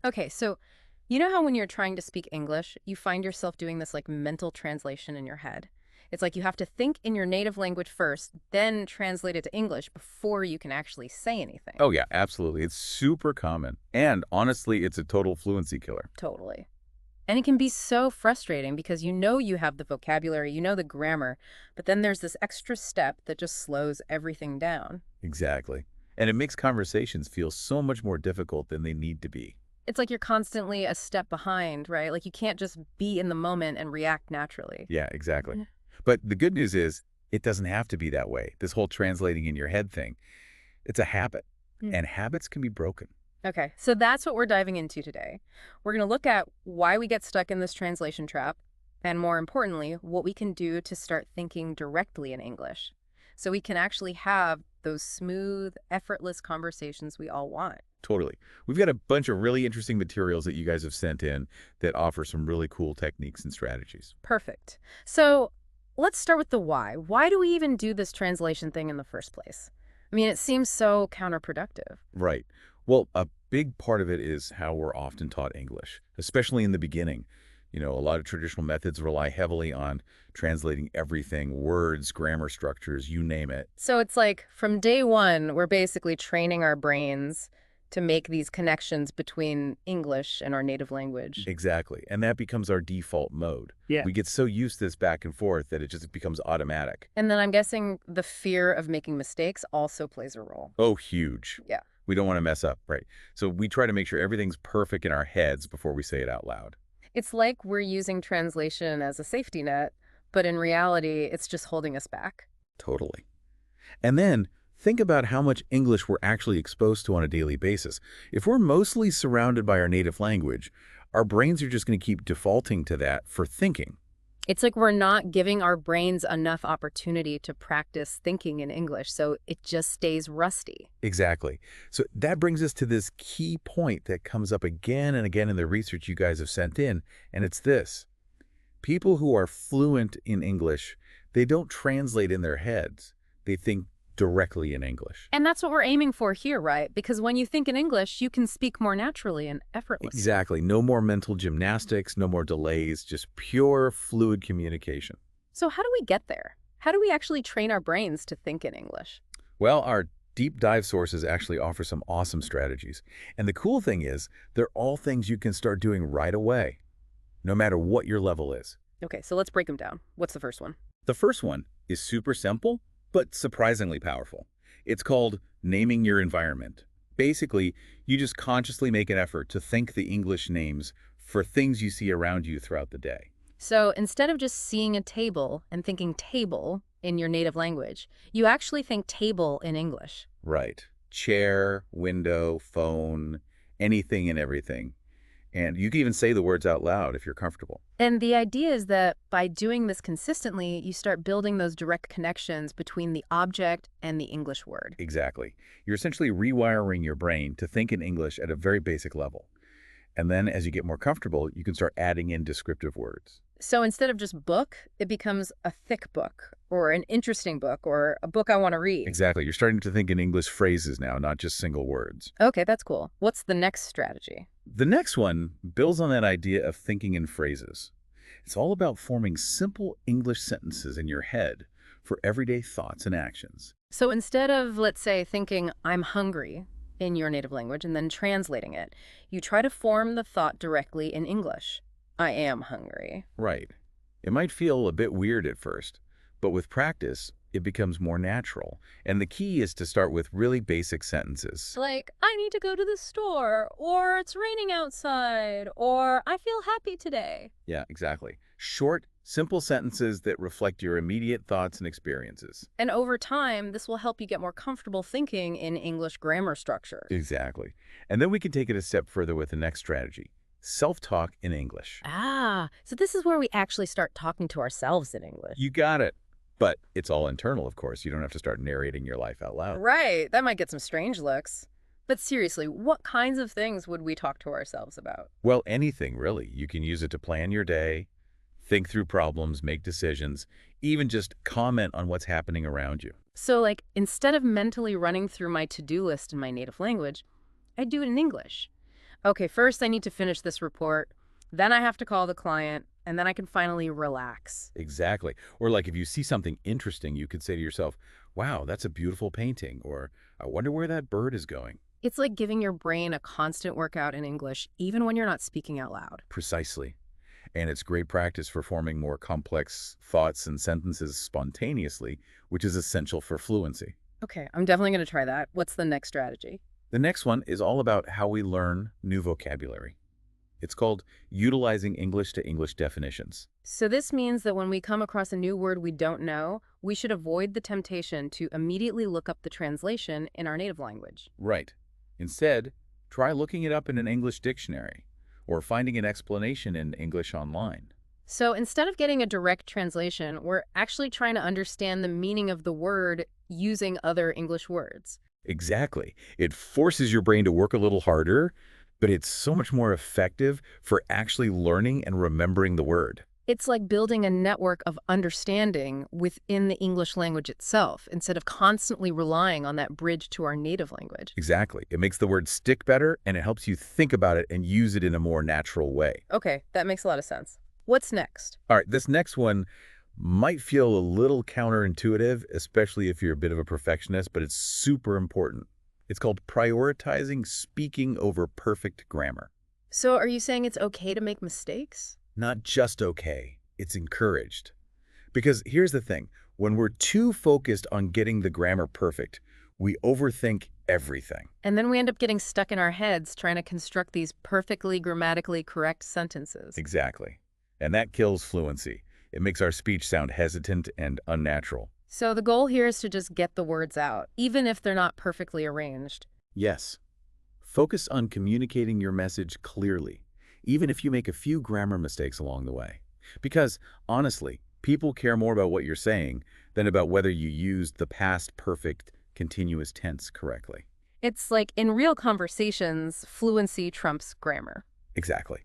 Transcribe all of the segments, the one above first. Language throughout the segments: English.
Okay, so you know how when you're trying to speak English, you find yourself doing this like mental translation in your head? It's like you have to think in your native language first, then translate it to English before you can actually say anything. Oh, yeah, absolutely. It's super common. And honestly, it's a total fluency killer. Totally. And it can be so frustrating because you know you have the vocabulary, you know the grammar, but then there's this extra step that just slows everything down. Exactly. And it makes conversations feel so much more difficult than they need to be. It's like you're constantly a step behind, right? Like you can't just be in the moment and react naturally. Yeah, exactly. Mhm. But the good news is, it doesn't have to be that way. This whole translating in your head thing, it's a habit. Mm. And habits can be broken. Okay, so that's what we're diving into today. We're going to look at why we get stuck in this translation trap, and more importantly, what we can do to start thinking directly in English so we can actually have those smooth, effortless conversations we all want. Totally. We've got a bunch of really interesting materials that you guys have sent in that offer some really cool techniques and strategies. Perfect. So let's start with the why. Why do we even do this translation thing in the first place? I mean, it seems so counterproductive. Right. Well, a big part of it is how we're often taught English, especially in the beginning. A lot of traditional methods rely heavily on translating everything, words, grammar structures, you name it. So it's like from day one, we're basically training our brains to make these connections between English and our native language. Exactly. And that becomes our default mode. Yeah. We get so used to this back and forth that it just becomes automatic. And then I'm guessing the fear of making mistakes also plays a role. Oh, huge. Yeah. We don't want to mess up, right? So we try to make sure everything's perfect in our heads before we say it out loud. It's like we're using translation as a safety net, but in reality, it's just holding us back. Totally. And then think about how much English we're actually exposed to on a daily basis. If we're mostly surrounded by our native language, our brains are just going to keep defaulting to that for thinking. It's like we're not giving our brains enough opportunity to practice thinking in English, so it just stays rusty. Exactly. So that brings us to this key point that comes up again and again in the research you guys have sent in, and it's this. People who are fluent in English, they don't translate in their heads. They think directly in English. And that's what we're aiming for here, right? Because when you think in English, you can speak more naturally and effortlessly. Exactly. No more mental gymnastics, no more delays, just pure fluid communication. So how do we get there? How do we actually train our brains to think in English? Well, our deep dive sources actually offer some awesome strategies. And the cool thing is, they're all things you can start doing right away, no matter what your level is. Okay, so let's break them down. What's the first one? The first one is super simple, but surprisingly powerful. It's called naming your environment. Basically, you just consciously make an effort to think the English names for things you see around you throughout the day. So instead of just seeing a table and thinking table in your native language, you actually think table in English. Right. Chair, window, phone, anything and everything. And you can even say the words out loud if you're comfortable. And the idea is that by doing this consistently, you start building those direct connections between the object and the English word. Exactly. You're essentially rewiring your brain to think in English at a very basic level. And then as you get more comfortable, you can start adding in descriptive words. So instead of just book, it becomes a thick book or an interesting book or a book I want to read. Exactly. You're starting to think in English phrases now, not just single words. Okay, that's cool. What's the next strategy? The next one builds on that idea of thinking in phrases. It's all about forming simple English sentences in your head for everyday thoughts and actions. So instead of, let's say, thinking I'm hungry in your native language and then translating it, you try to form the thought directly in English. I am hungry. Right. It might feel a bit weird at first, but with practice, it becomes more natural. And the key is to start with really basic sentences. Like, I need to go to the store, or it's raining outside, or I feel happy today. Yeah, exactly. Short, simple sentences that reflect your immediate thoughts and experiences. And over time, this will help you get more comfortable thinking in English grammar structure. Exactly. And then we can take it a step further with the next strategy. Self-talk in English. So this is where we actually start talking to ourselves in English. You got it. But it's all internal, of course. You don't have to start narrating your life out loud. Right, that might get some strange looks. But seriously, what kinds of things would we talk to ourselves about? Well, anything, really. You can use it to plan your day, think through problems, make decisions, even just comment on what's happening around you. So like, instead of mentally running through my to-do list in my native language, I do it in English. Okay, first I need to finish this report, then I have to call the client, and then I can finally relax. Exactly. Or like if you see something interesting, you could say to yourself, wow, that's a beautiful painting, or I wonder where that bird is going. It's like giving your brain a constant workout in English, even when you're not speaking out loud. Precisely. And it's great practice for forming more complex thoughts and sentences spontaneously, which is essential for fluency. Okay, I'm definitely going to try that. What's the next strategy? The next one is all about how we learn new vocabulary. It's called utilizing English to English definitions. So this means that when we come across a new word we don't know, we should avoid the temptation to immediately look up the translation in our native language. Right. Instead, try looking it up in an English dictionary or finding an explanation in English online. So instead of getting a direct translation, we're actually trying to understand the meaning of the word using other English words. Exactly. It forces your brain to work a little harder, but it's so much more effective for actually learning and remembering the word. It's like building a network of understanding within the English language itself, instead of constantly relying on that bridge to our native language. Exactly. It makes the word stick better, and it helps you think about it and use it in a more natural way. Okay, that makes a lot of sense. What's next? All right, this next one might feel a little counterintuitive, especially if you're a bit of a perfectionist, but it's super important. It's called prioritizing speaking over perfect grammar. So are you saying it's okay to make mistakes? Not just okay, it's encouraged. Because here's the thing, when we're too focused on getting the grammar perfect, we overthink everything. And then we end up getting stuck in our heads trying to construct these perfectly grammatically correct sentences. Exactly. And that kills fluency. It makes our speech sound hesitant and unnatural. So the goal here is to just get the words out, even if they're not perfectly arranged. Yes. Focus on communicating your message clearly, even if you make a few grammar mistakes along the way. Because, honestly, people care more about what you're saying than about whether you used the past perfect continuous tense correctly. It's like in real conversations, fluency trumps grammar. Exactly.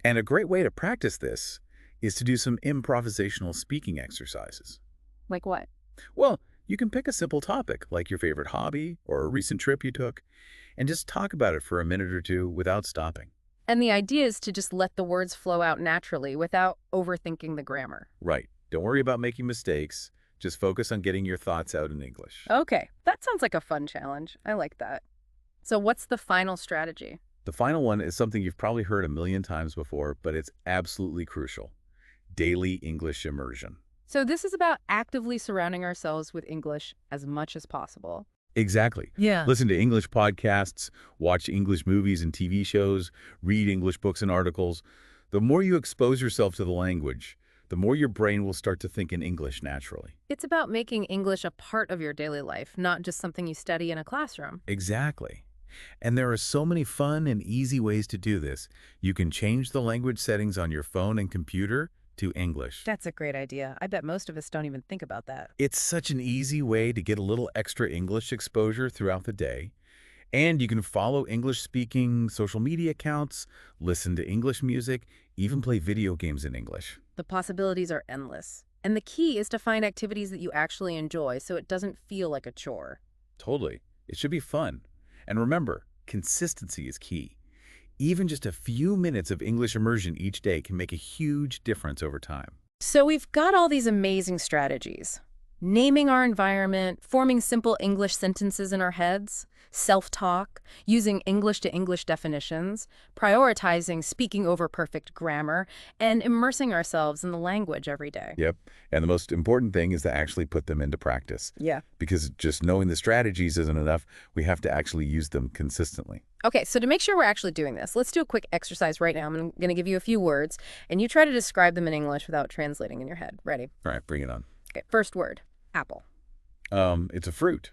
And a great way to practice this is to do some improvisational speaking exercises. Like what? Well, you can pick a simple topic, like your favorite hobby or a recent trip you took, and just talk about it for a minute or two without stopping. And the idea is to just let the words flow out naturally without overthinking the grammar. Right. Don't worry about making mistakes. Just focus on getting your thoughts out in English. Okay, that sounds like a fun challenge. I like that. So what's the final strategy? The final one is something you've probably heard a million times before, but it's absolutely crucial. Daily English immersion. So this is about actively surrounding ourselves with English as much as possible. Exactly. Yeah. Listen to English podcasts, watch English movies and TV shows, read English books and articles. The more you expose yourself to the language, the more your brain will start to think in English naturally. It's about making English a part of your daily life, not just something you study in a classroom. Exactly. And there are so many fun and easy ways to do this. You can change the language settings on your phone and computer to English. That's a great idea. I bet most of us don't even think about that. It's such an easy way to get a little extra English exposure throughout the day. And you can follow English-speaking social media accounts, listen to English music, even play video games in English. The possibilities are endless. And the key is to find activities that you actually enjoy so it doesn't feel like a chore. Totally. It should be fun. And remember, consistency is key. Even just a few minutes of English immersion each day can make a huge difference over time. So we've got all these amazing strategies. Naming our environment, forming simple English sentences in our heads, self-talk, using English to English definitions, prioritizing speaking over perfect grammar, and immersing ourselves in the language every day. Yep. And the most important thing is to actually put them into practice. Yeah. Because just knowing the strategies isn't enough. We have to actually use them consistently. Okay, so to make sure we're actually doing this, let's do a quick exercise right now. I'm going to give you a few words, and you try to describe them in English without translating in your head. Ready? All right, bring it on. Okay, first word, apple. It's a fruit.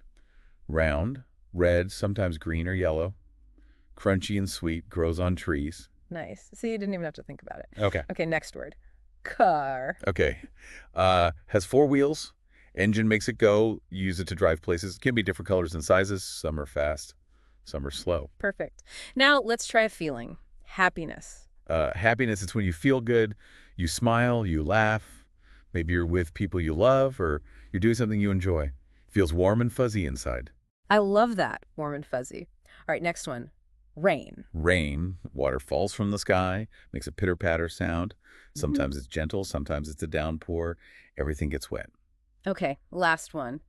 Round, red, sometimes green or yellow. Crunchy and sweet, grows on trees. Nice. See, you didn't even have to think about it. Okay. Okay, next word, car. Okay. Has 4 wheels. Engine makes it go. Use it to drive places. Can be different colors and sizes. Some are fast, some are slow. Perfect. Now let's try a feeling, happiness. Happiness is when you feel good, you smile, you laugh. Maybe you're with people you love or you're doing something you enjoy. Feels warm and fuzzy inside. I love that, warm and fuzzy. All right, next one, Rain. Rain, water falls from the sky, makes a pitter-patter sound. Mhm. Sometimes it's gentle, sometimes it's a downpour. Everything gets wet. Okay, last one.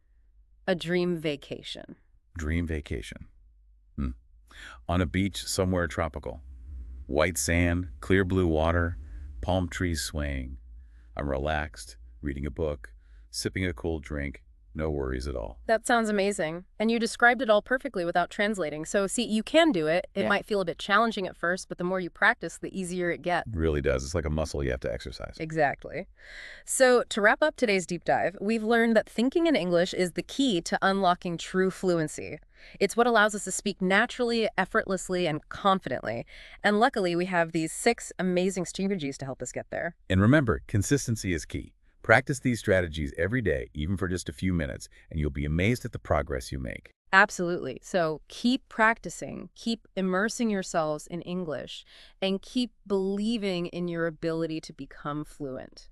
A dream vacation. Dream vacation. Hmm. On a beach somewhere tropical. White sand, clear blue water, palm trees swaying. I'm relaxed, reading a book, sipping a cool drink, no worries at all. That sounds amazing. And you described it all perfectly without translating. So, see, you can do it. It Yeah. might feel a bit challenging at first, but the more you practice, the easier it gets. Really does. It's like a muscle you have to exercise. Exactly. So, to wrap up today's deep dive, we've learned that thinking in English is the key to unlocking true fluency. It's what allows us to speak naturally, effortlessly, and confidently. And luckily, we have these 6 amazing strategies to help us get there. And remember, consistency is key. Practice these strategies every day, even for just a few minutes, and you'll be amazed at the progress you make. Absolutely. So keep practicing, keep immersing yourselves in English, and keep believing in your ability to become fluent.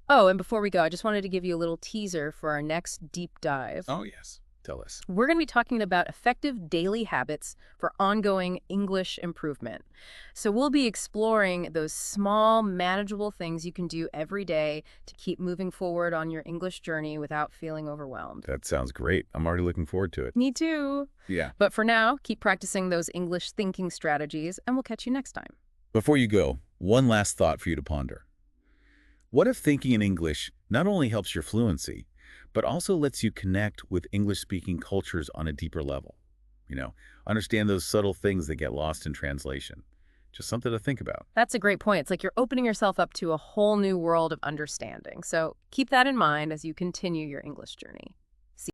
Oh, and before we go, I just wanted to give you a little teaser for our next deep dive. Oh, yes. Tell us. We're going to be talking about effective daily habits for ongoing English improvement. So we'll be exploring those small, manageable things you can do every day to keep moving forward on your English journey without feeling overwhelmed. That sounds great. I'm already looking forward to it. Me too. Yeah. But for now, keep practicing those English thinking strategies, and we'll catch you next time. Before you go, one last thought for you to ponder. What if thinking in English not only helps your fluency, but also lets you connect with English-speaking cultures on a deeper level? Understand those subtle things that get lost in translation. Just something to think about. That's a great point. It's like you're opening yourself up to a whole new world of understanding. So keep that in mind as you continue your English journey.